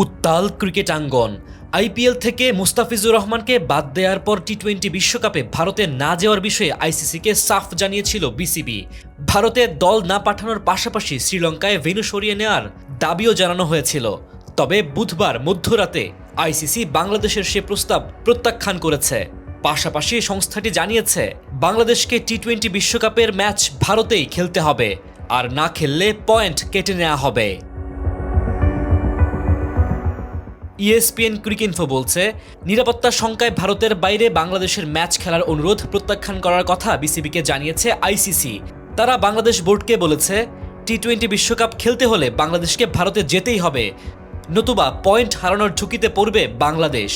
উত্তাল ক্রিকেটাঙ্গন। আইপিএল থেকে মুস্তাফিজুর রহমানকে বাদ দেওয়ার পর টি-20 বিশ্বকাপে ভারতে না যাওয়ার বিষয়ে আইসিসিকে সাফ জানিয়েছিল বিসিবি। ভারতে দল না পাঠানোর পাশাপাশি শ্রীলঙ্কায় ভেন্যু সরিয়ে নেওয়ার দাবিও জানানো হয়েছিল। তবে বুধবার মধ্যরাতে আইসিসি বাংলাদেশের সে প্রস্তাব প্রত্যাখ্যান করেছে। পাশাপাশি সংস্থাটি জানিয়েছে বাংলাদেশকে টি-20 বিশ্বকাপের ম্যাচ ভারতেই খেলতে হবে, আর না খেললে পয়েন্ট কেটে নেওয়া হবে। ইএসপিএন ক্রিকইনফো বলছে, নিরাপত্তা শঙ্কায় ভারতের বাইরে বাংলাদেশের ম্যাচ খেলার অনুরোধ প্রত্যাখ্যান করার কথা বিসিবিকে জানিয়েছে আইসিসি। তারা বাংলাদেশ বোর্ডকে বলেছে, টি-20 বিশ্বকাপ খেলতে হলে বাংলাদেশকে ভারতে যেতেই হবে, নতুবা পয়েন্ট হারানোর ঝুঁকিতে পড়বে বাংলাদেশ।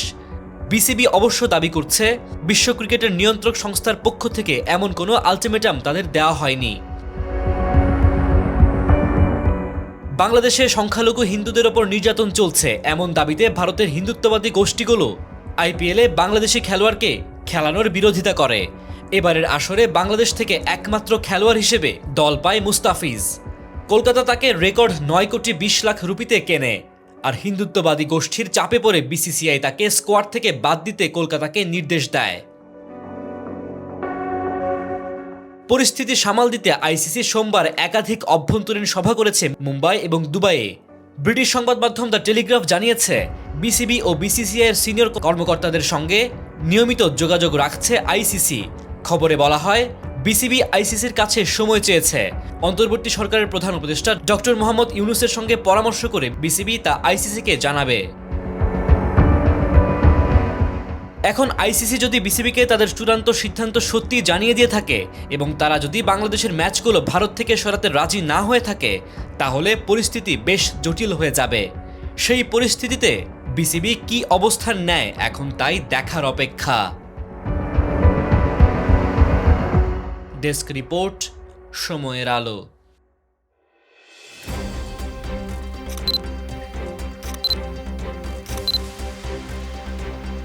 বিসিবি অবশ্য দাবি করছে, বিশ্ব ক্রিকেটের নিয়ন্ত্রক সংস্থার পক্ষ থেকে এমন কোনো আলটিমেটাম তাদের দেওয়া হয়নি। বাংলাদেশে সংখ্যালঘু হিন্দুদের ওপর নির্যাতন চলছে এমন দাবিতে ভারতের হিন্দুত্ববাদী গোষ্ঠীগুলো আইপিএলে বাংলাদেশি খেলোয়াড়কে খেলানোর বিরোধিতা করে। এবারের আসরে বাংলাদেশ থেকে একমাত্র খেলোয়াড় হিসেবে দল পায় মুস্তাফিজ। কলকাতা তাকে রেকর্ড 9 কোটি 20 লাখ রুপিতে কেনে, আর হিন্দুত্ববাদী গোষ্ঠীর চাপে পড়ে বিসিসিআই তাকে স্কোয়াড থেকে বাদ দিতে কলকাতাকে নির্দেশ দেয়। পরিস্থিতি সামাল দিতে আইসিসি সোমবার একাধিক অভ্যন্তরীণ সভা করেছে মুম্বাই এবং দুবাইয়ে। ব্রিটিশ সংবাদ মাধ্যম দ্য টেলিগ্রাফ জানিয়েছে, বিসিবি ও বিসিসিআই এর সিনিয়র কর্মকর্তাদের সঙ্গে নিয়মিত যোগাযোগ রাখছে আইসিসি। খবরে বলা হয়, বিসিবি আইসিসির কাছে সময় চেয়েছে। অন্তর্বর্তী সরকারের প্রধান উপদেষ্টা ডক্টর মোহাম্মদ ইউনূসের সঙ্গে পরামর্শ করে বিসিবি তা আইসিসিকে জানাবে। এখন আইসিসি যদি বিসিবিকে তাদের চূড়ান্ত সিদ্ধান্ত সত্যি জানিয়ে দিয়ে থাকে এবং তারা যদি বাংলাদেশের ম্যাচগুলো ভারত থেকে সরাতে রাজি না হয়ে থাকে, তাহলে পরিস্থিতি বেশ জটিল হয়ে যাবে। সেই পরিস্থিতিতে বিসিবি কি অবস্থান নেয় এখন তাই দেখার অপেক্ষা। ডেস্ক রিপোর্ট, সময়ের আলো।